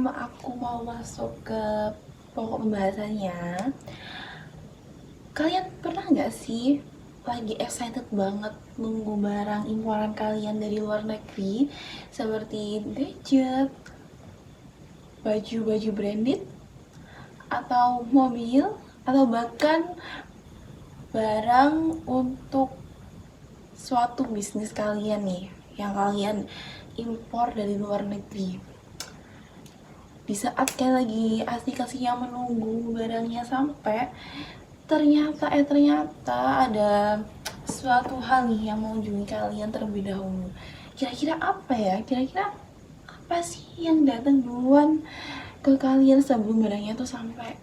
Sebelum aku mau masuk ke pokok pembahasannya, kalian pernah nggak sih lagi excited banget nunggu barang imporan kalian dari luar negeri seperti gadget, baju-baju branded, atau mobil, atau bahkan barang untuk suatu bisnis kalian nih yang kalian impor dari luar negeri? Di saat kalian lagi asik-asiknya menunggu barangnya sampai, ternyata ada suatu hal nih yang mengunjungi kalian terlebih dahulu. Kira-kira apa ya? Kira-kira apa sih yang datang duluan ke kalian sebelum barangnya tuh sampai?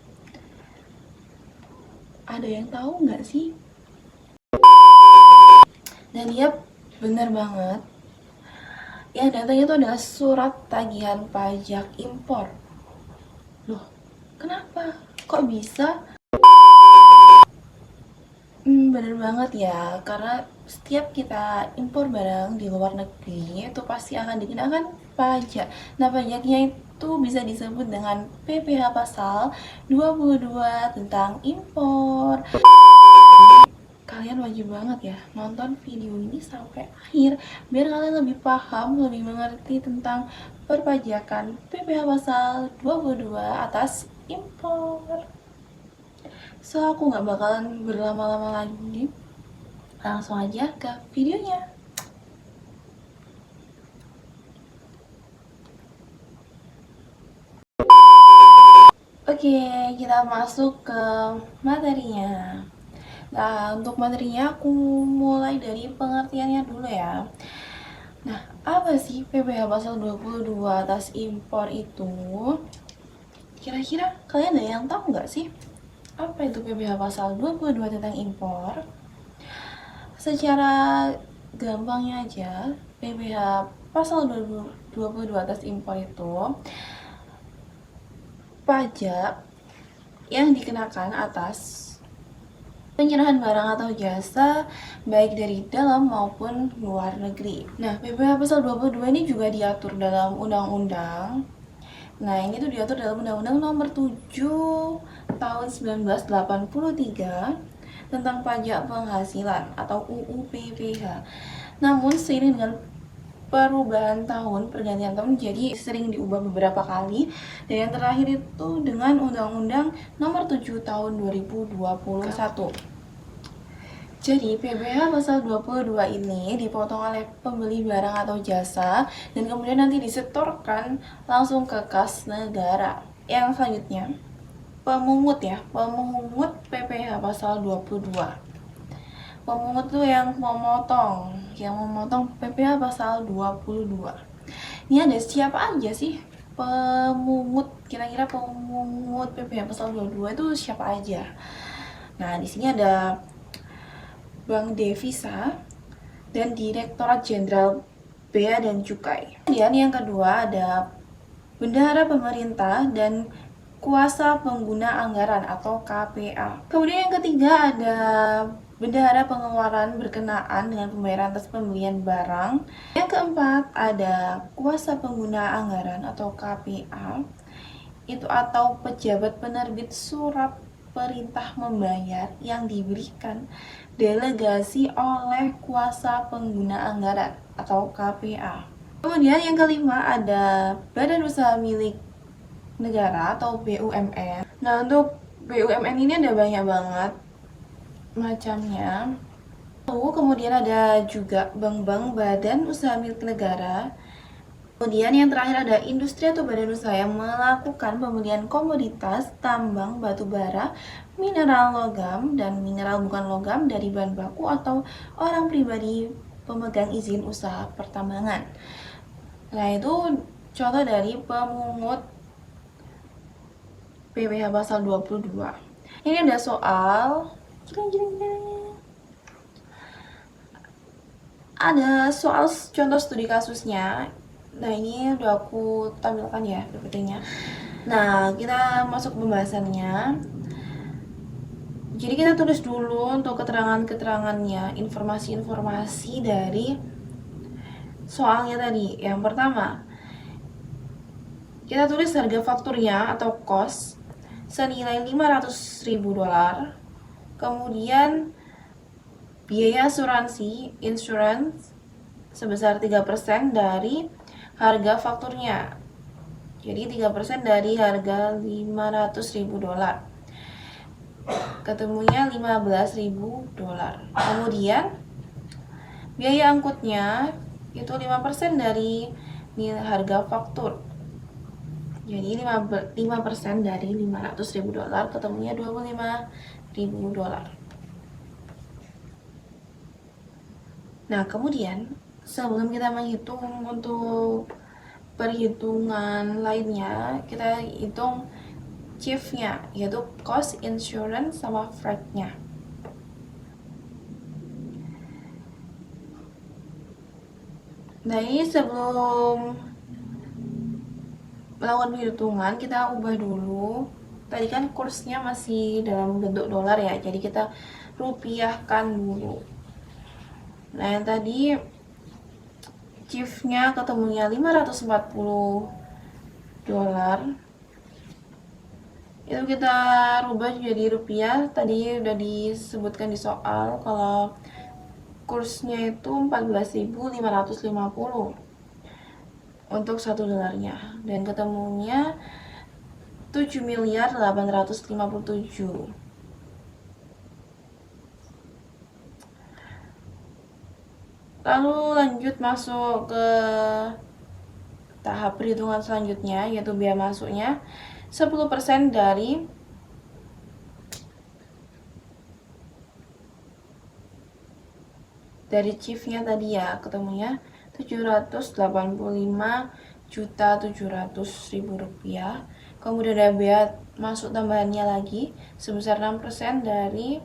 Ada yang tahu nggak sih? Dan dia bener banget, yang datang itu adalah surat tagihan pajak impor. Loh, kenapa? Kok bisa? Bener banget ya, karena setiap kita impor barang di luar negeri itu pasti akan dikenakan pajak. Nah, pajaknya itu bisa disebut dengan PPh pasal 22 tentang impor. Kalian wajib banget ya nonton video ini sampai akhir biar kalian lebih paham, lebih mengerti tentang perpajakan PPh pasal 22 atas impor. So, aku nggak bakalan berlama-lama lagi, langsung aja ke videonya. Oke, kita masuk ke materinya. Nah, untuk materinya aku mulai dari pengertiannya dulu ya. Nah, apa sih PPh pasal 22 atas impor itu? Kira-kira kalian ada yang tahu nggak sih? Apa itu PPh pasal 22 tentang impor? Secara gampangnya aja, PPh pasal 22 atas impor itu pajak yang dikenakan atas penyerahan barang atau jasa baik dari dalam maupun luar negeri. Nah, PPh pasal 22 ini juga diatur dalam undang-undang. Nah, ini tuh diatur dalam Undang-Undang Nomor 7 Tahun 1983 tentang pajak penghasilan atau UU PPh. Namun seiring dengan perubahan tahun, pergantian tahun, jadi sering diubah beberapa kali, dan yang terakhir itu dengan Undang-Undang Nomor 7 Tahun 2021. Jadi PPh pasal 22 ini dipotong oleh pembeli barang atau jasa dan kemudian nanti disetorkan langsung ke kas negara. Yang selanjutnya, pemungut ya, pemungut PPh pasal 22. Pemungut tuh yang memotong PPh pasal 22. Ini ada siapa aja sih pemungut? Kira-kira pemungut PPh pasal 22 itu siapa aja? Nah, di sini ada Bank Devisa dan Direktorat Jenderal Bea dan Cukai. Kemudian yang kedua ada Bendahara Pemerintah dan Kuasa Pengguna Anggaran atau KPA. Kemudian yang ketiga ada Bendahara Pengeluaran berkenaan dengan pembayaran atas pembelian barang. Yang keempat ada Kuasa Pengguna Anggaran atau KPA, itu atau pejabat penerbit surat perintah membayar yang diberikan delegasi oleh kuasa pengguna anggaran atau KPA. Kemudian yang kelima ada Badan Usaha Milik Negara atau BUMN. Nah, untuk BUMN ini ada banyak banget macamnya. Lalu kemudian ada juga bank-bank badan usaha milik negara. Kemudian yang terakhir ada industri atau badan usaha yang melakukan pembelian komoditas tambang, batu bara, mineral logam, dan mineral bukan logam dari bahan baku atau orang pribadi pemegang izin usaha pertambangan. Nah, itu contoh dari pemungut PPh pasal 22. Ini ada soal ada soal contoh studi kasusnya. Nah, ini udah aku tampilkan ya PPT-nya. Nah, kita masuk pembahasannya. Jadi kita tulis dulu untuk keterangan-keterangannya, informasi-informasi dari soalnya tadi. Yang pertama, kita tulis harga fakturnya atau cost senilai 500.000 dolar. Kemudian biaya asuransi insurance sebesar 3% dari harga fakturnya. Jadi 3% dari harga 500.000 dolar. Ketemunya 15.000 dolar. Kemudian biaya angkutnya itu 5% dari harga faktur. Jadi 5% dari 500.000 dolar ketemunya 25.000 dolar. Nah, kemudian sebelum kita menghitung untuk perhitungan lainnya, kita hitung chiefnya, yaitu cost, insurance, sama freight-nya. Nah, ini sebelum melakukan perhitungan, kita ubah dulu. Tadi kan kursnya masih dalam bentuk dolar ya, jadi kita rupiahkan dulu. Nah, yang tadi chiefnya ketemunya 540 dolar, itu kita rubah jadi rupiah. Tadi udah disebutkan di soal kalau kursnya itu 14.550 untuk 1 dolarnya, dan ketemunya 7.857. Lalu lanjut masuk ke tahap perhitungan selanjutnya, yaitu biaya masuknya 10% dari chiefnya tadi ya, ketemunya 785.700.000 rupiah. Kemudian ada biaya masuk tambahannya lagi sebesar 6% dari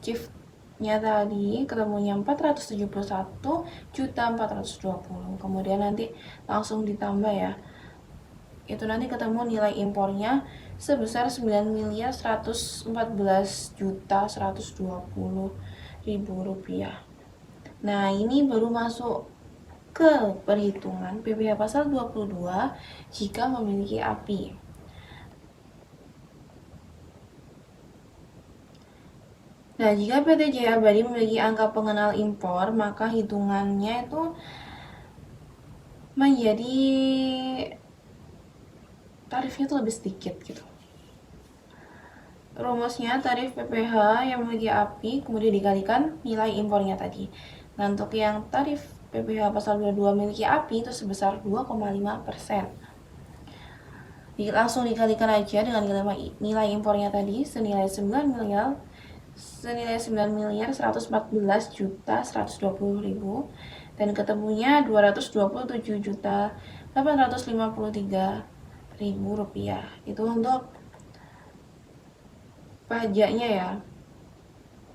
chiefnya tadi, ketemunya 471.420. Kemudian nanti langsung ditambah ya, itu nanti ketemu nilai impornya sebesar 9.114.120.000 rupiah. Nah, ini baru masuk ke perhitungan PPh pasal 22 jika memiliki API. Nah, jika PT Jaya Abadi memiliki angka pengenal impor, maka hitungannya itu menjadi tarifnya itu lebih sedikit gitu. Rumusnya tarif PPh yang memiliki API kemudian dikalikan nilai impornya tadi. Nah, untuk yang tarif PPh pasal 22 memiliki API itu sebesar 2,5%. Langsung dikalikan aja dengan nilai impornya tadi senilai 9.114.120.000 dan ketemunya 227.853.000 rupiah. Itu untuk pajaknya ya,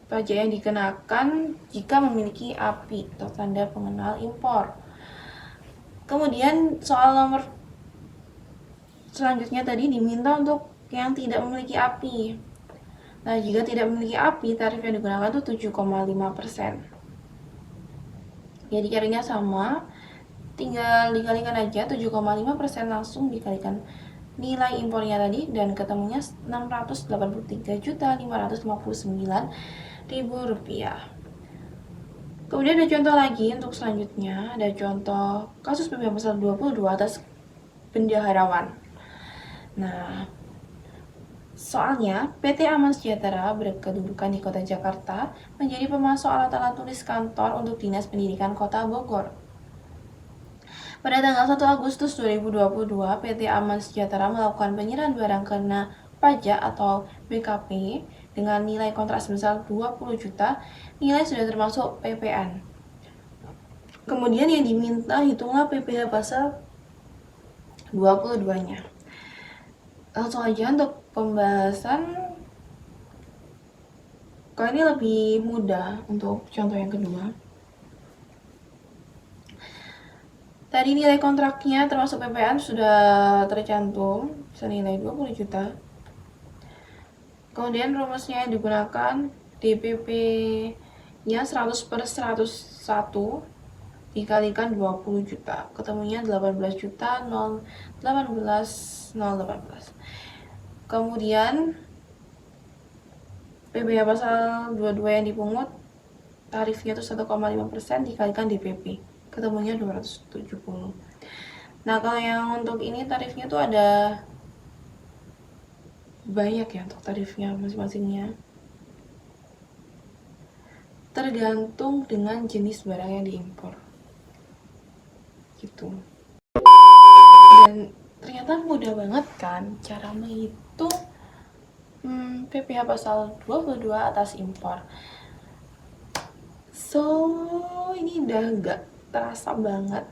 pajak yang dikenakan jika memiliki API atau tanda pengenal impor. Kemudian soal nomor selanjutnya tadi diminta untuk yang tidak memiliki API. Nah, jika tidak memiliki API, tarif yang digunakan itu 7,5%. Jadi caranya sama, tinggal dikalikan aja 7,5% langsung dikalikan nilai impornya tadi dan ketemunya 683.559.000 rupiah. Kemudian ada contoh lagi untuk selanjutnya, ada contoh kasus PPh pasal 22 atas bendaharawan. Nah, soalnya PT Aman Sejahtera berkedudukan di Kota Jakarta menjadi pemasok alat-alat tulis kantor untuk Dinas Pendidikan Kota Bogor. Pada tanggal 1 Agustus 2022, PT Aman Sejahtera melakukan penyerahan barang kena pajak atau BKP dengan nilai kontrak sebesar 20 juta, nilai sudah termasuk PPN. Kemudian yang diminta hitunglah PPh pasal 22-nya. Langsung aja untuk pembahasan, kali ini lebih mudah untuk contoh yang kedua. Tadi nilai kontraknya termasuk PPN sudah tercantum senilai 20 juta. Kemudian rumusnya yang digunakan DPP-nya 100/101 dikalikan 20 juta, ketemunya 18 juta 018 018. Kemudian PBH pasal 22 yang dipungut tarifnya itu 1,5% dikalikan DPP, ketemunya 270. Nah, kalau yang untuk ini tarifnya tuh ada banyak ya untuk tarifnya masing-masingnya. Tergantung dengan jenis barang yang diimpor. Gitu. Dan ternyata mudah banget kan cara menghitung PPh pasal 22 atas impor. So, ini udah gak terasa banget.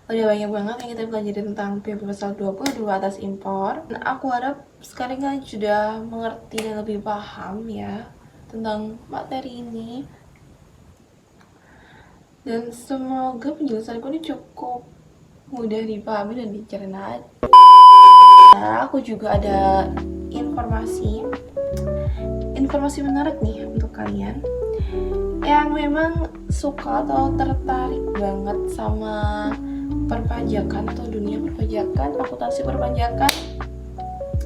Udah banyak banget yang kita pelajari tentang PPh pasal 22 atas impor. Dan aku harap sekarang kalian sudah mengerti dan lebih paham ya tentang materi ini. Dan semoga penjelasanku ini cukup mudah dipahami dan dicerna. Nah, aku juga ada informasi menarik nih untuk kalian yang memang suka atau tertarik banget sama perpajakan atau dunia perpajakan, akuntansi perpajakan.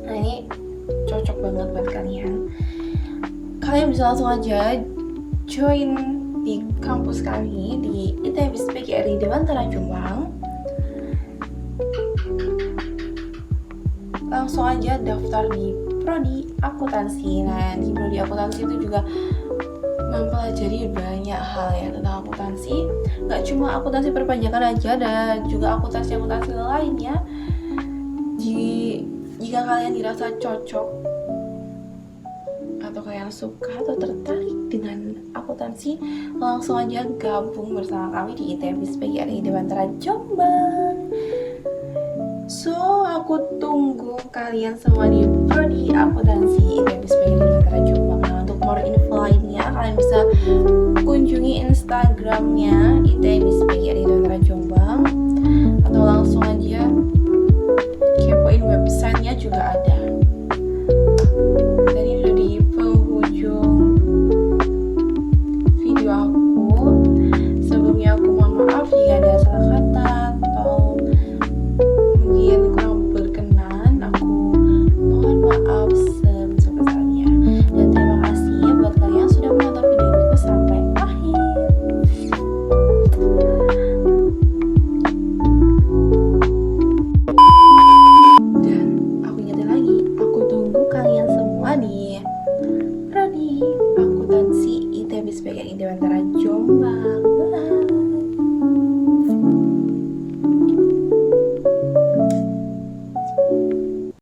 Nah, ini cocok banget buat kalian. Kalian bisa langsung aja join di kampus kami di ITB PGRI Dewantara Jombang. Langsung aja daftar di prodi akuntansi. Nah, di prodi akuntansi itu juga mempelajari banyak hal ya tentang akuntansi. Gak cuma akuntansi perpajakan aja, dan juga akuntansi lainnya. Jika kalian dirasa cocok atau kalian suka atau tertarik dengan akuntansi, langsung aja gabung bersama kami di ITB PGRI Dewantara Jombang. So, aku tunggu kalian semua di prodi akuntansi ITB PGRI Dewantara Jombang. Nah, untuk more info lainnya kalian bisa kunjungi Instagramnya ITB PGRI Dewantara Jombang, atau langsung aja kepoin websitenya juga ada. Dan ini udah di penghujung video aku. Sebelumnya aku mohon maaf jika ada salah kata atau mungkin kurang berkenan. Aku mohon maaf sebesar-besarnya. Dan terima kasih buat kalian yang sudah menonton video ini sampai akhir. Dan aku ingetin lagi, aku tunggu kalian semua di prodi akuntansi ITB PGRI Dewantara Jombang.